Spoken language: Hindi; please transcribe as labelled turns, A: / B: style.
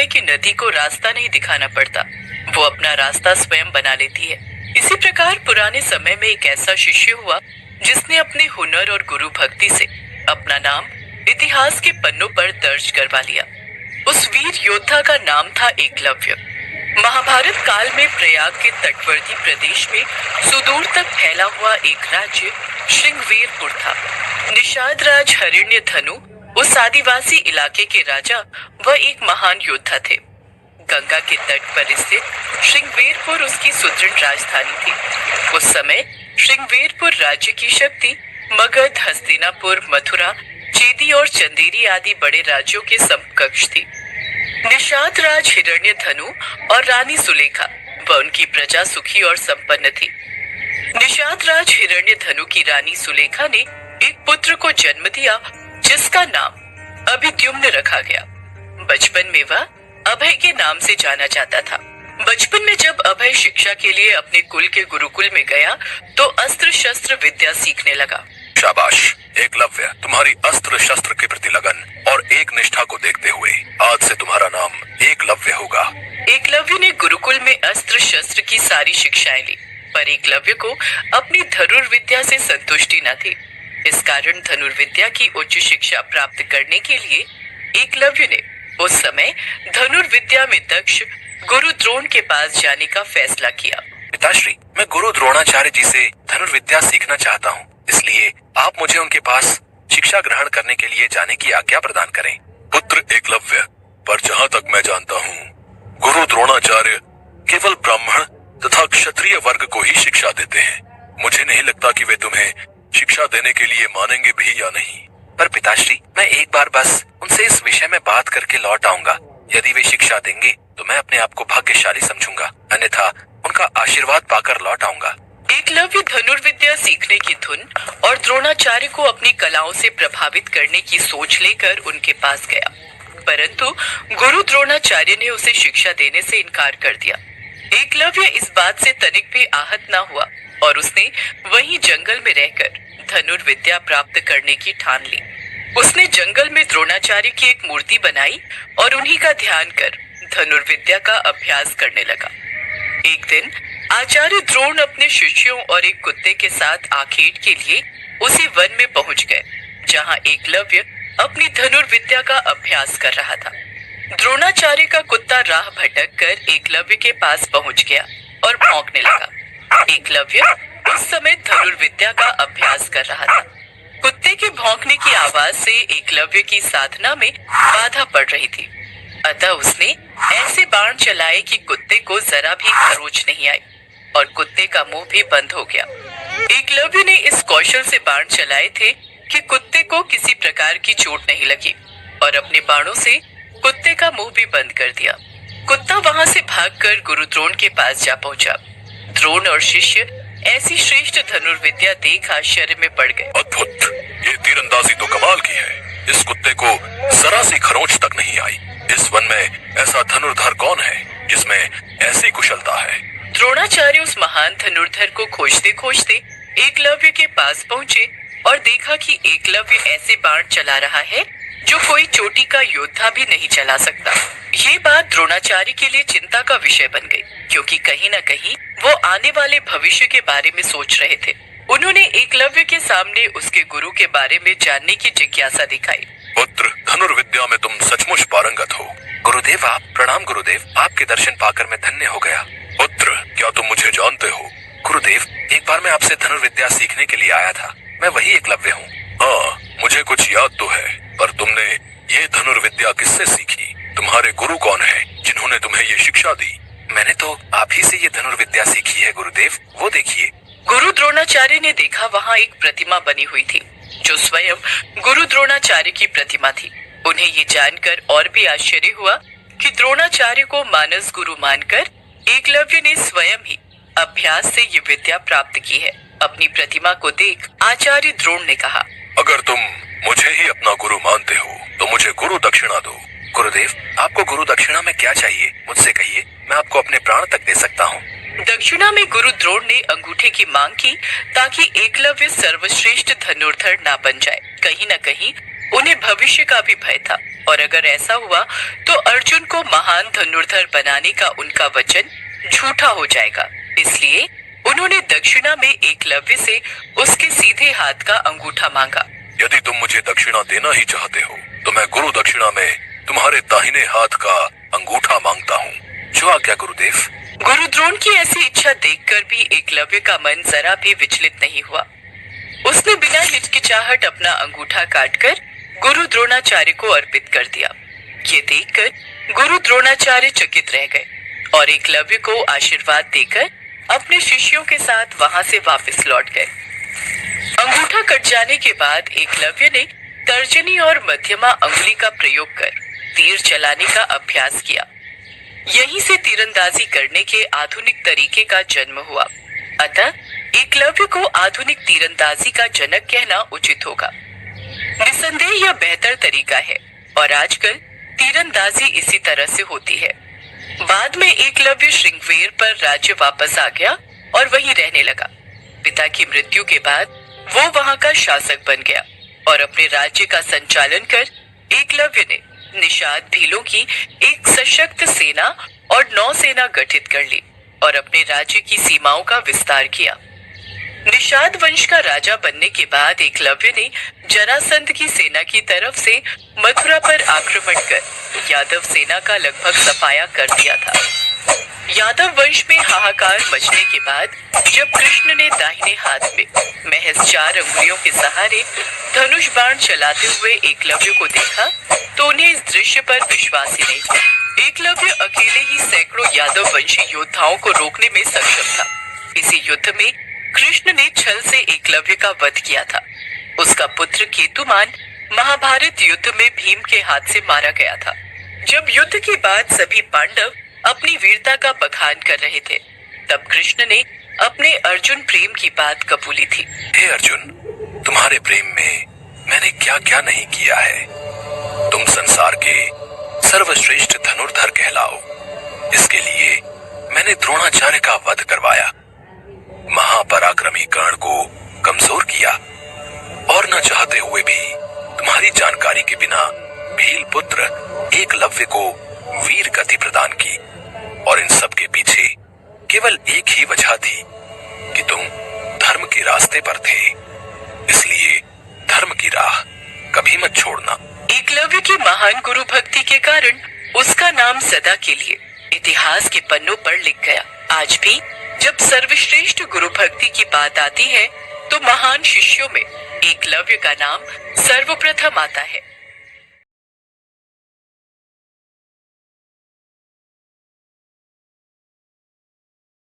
A: है कि नदी को रास्ता नहीं दिखाना पड़ता, वो अपना रास्ता स्वयं बना लेती है। इसी प्रकार पुराने समय में एक ऐसा शिष्य हुआ जिसने अपने हुनर और गुरु भक्ति से अपना नाम इतिहास के पन्नों पर दर्ज करवा लिया। उस वीर योद्धा का नाम था एकलव्य। महाभारत काल में प्रयाग के तटवर्ती प्रदेश में सुदूर तक फैला हुआ एक राज्य श्रृंगवेरपुर था। निषाद राज हिरण्यधनु उस आदिवासी इलाके के राजा व एक महान योद्धा थे। गंगा के तट पर स्थित श्रृंगवेरपुर उसकी सुदृढ़ राजधानी थी। उस समय श्रृंगवेरपुर राज्य की शक्ति मगध, हस्तिनापुर, मथुरा, चेदी और चंदेरी आदि बड़े राज्यों के समकक्ष थी। निषाद राज हिरण्यधनु और रानी सुलेखा व उनकी प्रजा सुखी और संपन्न थी। निषाद राज हिरण्यधनु की रानी सुलेखा ने एक पुत्र को जन्म दिया जिसका नाम अभिद्युम्न रखा गया। बचपन में वह अभय के नाम से जाना जाता था। बचपन में जब अभय शिक्षा के लिए अपने कुल के गुरुकुल में गया तो अस्त्र शस्त्र विद्या सीखने लगा।
B: शाबाश एकलव्य, तुम्हारी अस्त्र शस्त्र के प्रति लगन और एक निष्ठा को देखते हुए आज से तुम्हारा नाम एकलव्य होगा।
A: एकलव्य ने गुरुकुल में अस्त्र शस्त्र की सारी शिक्षाएं ली, पर एकलव्य को अपनी धनुर्विद्या से संतुष्टि न थी। इस कारण धनुर्विद्या की उच्च शिक्षा प्राप्त करने के लिए एकलव्य ने उस समय धनुर्विद्या में दक्ष गुरु द्रोण के पास जाने का फैसला किया।
B: पिताश्री, मैं गुरु द्रोणाचार्य जी से धनुर्विद्या सीखना चाहता हूँ, इसलिए आप मुझे उनके पास शिक्षा ग्रहण करने के लिए जाने की आज्ञा प्रदान करें। पुत्र एकलव्य, पर जहाँ तक मैं जानता हूँ गुरु द्रोणाचार्य केवल ब्राह्मण तथा क्षत्रिय वर्ग को ही शिक्षा देते हैं। मुझे नहीं लगता कि वे तुम्हें शिक्षा देने के लिए मानेंगे भी या नहीं। पर पिताश्री, मैं एक बार बस उनसे इस विषय में बात करके लौट आऊंगा। यदि वे शिक्षा देंगे तो मैं अपने आप को भाग्यशाली समझूंगा, अन्यथा उनका आशीर्वाद पाकर लौट आऊंगा।
A: एकलव्य धनुर्विद्या सीखने की धुन और द्रोणाचार्य को अपनी कलाओं से प्रभावित करने की सोच लेकर उनके पास गया, परंतु गुरु द्रोणाचार्य ने उसे शिक्षा देने से इनकार कर दिया। एकलव्य इस बात से तनिक भी आहत न हुआ और उसने वहीं जंगल में रहकर धनुर्विद्या प्राप्त करने की ठान ली। उसने जंगल में द्रोणाचार्य की एक मूर्ति बनाई और उन्हीं का ध्यान कर धनुर्विद्या का अभ्यास करने लगा। एक दिन आचार्य द्रोण अपने शिष्यों और एक कुत्ते के साथ आखेट के लिए उसी वन में पहुंच गए जहां एकलव्य अपनी धनुर्विद्या का अभ्यास कर रहा था। द्रोणाचार्य का कुत्ता राह भटक कर एकलव्य के पास पहुंच गया और भौंकने लगा। एकलव्य उस समय धनुर्विद्या का अभ्यास कर रहा था। कुत्ते के भौंकने की आवाज से एकलव्य की साधना में बाधा पड़ रही थी, अतः उसने ऐसे बाण चलाए कि कुत्ते को जरा भी खरोच नहीं आई और कुत्ते का मुंह भी बंद हो गया। एकलव्य ने इस कौशल से बाण चलाए थे कि कुत्ते को किसी प्रकार की चोट नहीं लगी और अपने बाणों से कुत्ते का मुंह भी बंद कर दिया। कुत्ता वहां से भागकर गुरु द्रोण के पास जा पहुंचा। द्रोण और शिष्य ऐसी श्रेष्ठ धनुर्विद्या देख आश्चर्य में पड़ गए।
B: अद्भुत, ये तीरंदाजी तो कमाल की है। इस कुत्ते को जरा सी खरोंच तक नहीं आई। इस वन में ऐसा धनुर्धर कौन है जिसमें ऐसी कुशलता है?
A: द्रोणाचार्य उस महान धनुर्धर को खोजते खोजते एकलव्य के पास पहुँचे और देखा कि एकलव्य ऐसे बाण चला रहा है जो कोई चोटी का योद्धा भी नहीं चला सकता। ये बात द्रोणाचार्य के लिए चिंता का विषय बन गई, क्योंकि कहीं न कहीं वो आने वाले भविष्य के बारे में सोच रहे थे। उन्होंने एकलव्य के सामने उसके गुरु के बारे में जानने की जिज्ञासा दिखाई।
B: पुत्र, धनुर्विद्या में तुम सचमुच पारंगत हो।
C: गुरुदेव, आप प्रणाम। गुरुदेव, आपके दर्शन पाकर मैं धन्य हो गया।
B: पुत्र, क्या तुम मुझे जानते हो?
C: गुरुदेव, एक बार मैं आपसे धनुर्विद्या सीखने के लिए आया था। मैं वही एकलव्य हूँ।
B: हाँ, मुझे कुछ याद तो है, पर तुमने ये धनुर्विद्या किससे सीखी? तुम्हारे गुरु कौन है जिन्होंने तुम्हें ये शिक्षा दी?
C: मैंने तो आप ही से ये धनुर्विद्या सीखी है गुरुदेव। वो देखिए।
A: गुरु द्रोणाचार्य ने देखा वहाँ एक प्रतिमा बनी हुई थी जो स्वयं गुरु द्रोणाचार्य की प्रतिमा थी। उन्हें ये जानकर और भी आश्चर्य हुआ कि द्रोणाचार्य को मानस गुरु मानकर एकलव्य ने स्वयं ही अभ्यास से ये विद्या प्राप्त की है। अपनी प्रतिमा को देख आचार्य द्रोण ने कहा,
B: अगर तुम मुझे ही अपना गुरु मानते हो तो मुझे गुरु दक्षिणा दो।
C: गुरुदेव, आपको गुरु दक्षिणा में क्या चाहिए? मुझसे कहिए, मैं आपको अपने प्राण तक दे सकता हूँ।
A: दक्षिणा में गुरु द्रोण ने अंगूठे की मांग की ताकि एकलव्य सर्वश्रेष्ठ धनुर्धर ना बन जाए। कहीं न कहीं उन्हें भविष्य का भी भय था और अगर ऐसा हुआ तो अर्जुन को महान धनुर्धर बनाने का उनका वचन झूठा हो जाएगा। इसलिए उन्होंने दक्षिणा में एकलव्य से उसके सीधे हाथ का अंगूठा मांगा।
B: यदि तुम मुझे दक्षिणा देना ही चाहते हो तो मैं गुरु दक्षिणा में तुम्हारे दाहिने हाथ का अंगूठा मांगता हूँ। जो आज्ञा गुरुदेव।
A: गुरु द्रोण की ऐसी इच्छा देखकर भी एकलव्य का मन जरा भी विचलित नहीं हुआ। उसने बिना हिचकिचाहट अपना अंगूठा काटकर गुरु द्रोणाचार्य को अर्पित कर दिया। ये देखकर गुरु द्रोणाचार्य चकित रह गए और एकलव्य को आशीर्वाद देकर अपने शिष्यों के साथ वहां से वापस लौट गए। अंगूठा कट जाने के बाद एकलव्य ने तर्जनी और मध्यमा अंगुली का प्रयोग कर तीर चलाने का अभ्यास किया। यहीं से तीरंदाजी करने के आधुनिक तरीके का जन्म हुआ। अतः एकलव्य को आधुनिक तीरंदाजी का जनक कहना उचित होगा। निसंदेह यह बेहतर तरीका है और आजकल तीरंदाजी इसी तरह से होती है। बाद में एकलव्य श्रृंगवेर पर राज्य वापस आ गया और वहीं रहने लगा। पिता की मृत्यु के बाद वो वहां का शासक बन गया और अपने राज्य का संचालन कर एकलव्य ने निषाद भीलों की एक सशक्त सेना और नौसेना गठित कर ली और अपने राज्य की सीमाओं का विस्तार किया। निषाद वंश का राजा बनने के बाद एकलव्य ने जरासंध की सेना की तरफ से मथुरा पर आक्रमण कर यादव सेना का लगभग सफाया कर दिया था। यादव वंश में हाहाकार मचने के बाद जब कृष्ण ने दाहिने हाथ में महज 4 अंगुलियों के सहारे धनुष बाण चलाते हुए एकलव्य को देखा तो उन्हें इस दृश्य पर विश्वास ही नहीं हुआ। एकलव्य अकेले ही सैकड़ों यादव वंशी योद्धाओं को रोकने में सक्षम था। इसी युद्ध में कृष्ण ने छल से एकलव्य का वध किया था। उसका पुत्र केतुमान महाभारत युद्ध में भीम के हाथ से मारा गया था। जब युद्ध के बाद सभी पांडव अपनी वीरता का बखान कर रहे थे तब कृष्ण ने अपने अर्जुन प्रेम की बात कबूली थी।
B: हे अर्जुन, तुम्हारे प्रेम में मैंने क्या क्या नहीं किया है। तुम संसार के सर्वश्रेष्ठ धनुर्धर कहलाओ। इसके लिए मैंने द्रोणाचार्य का वध करवाया, महापराक्रमी कर्ण को कमजोर किया और न चाहते हुए भी तुम्हारी जानकारी के बिना भील पुत्र एकलव्य को वीर गति प्रदान की। और इन सब के पीछे केवल एक ही वजह थी कि तुम धर्म के रास्ते पर थे, इसलिए धर्म की राह कभी मत छोड़ना।
A: एकलव्य की महान गुरु भक्ति के कारण उसका नाम सदा के लिए इतिहास के पन्नों पर लिख गया। आज भी जब सर्वश्रेष्ठ गुरु भक्ति की बात आती है तो महान शिष्यों में एकलव्य का नाम सर्वप्रथम आता है।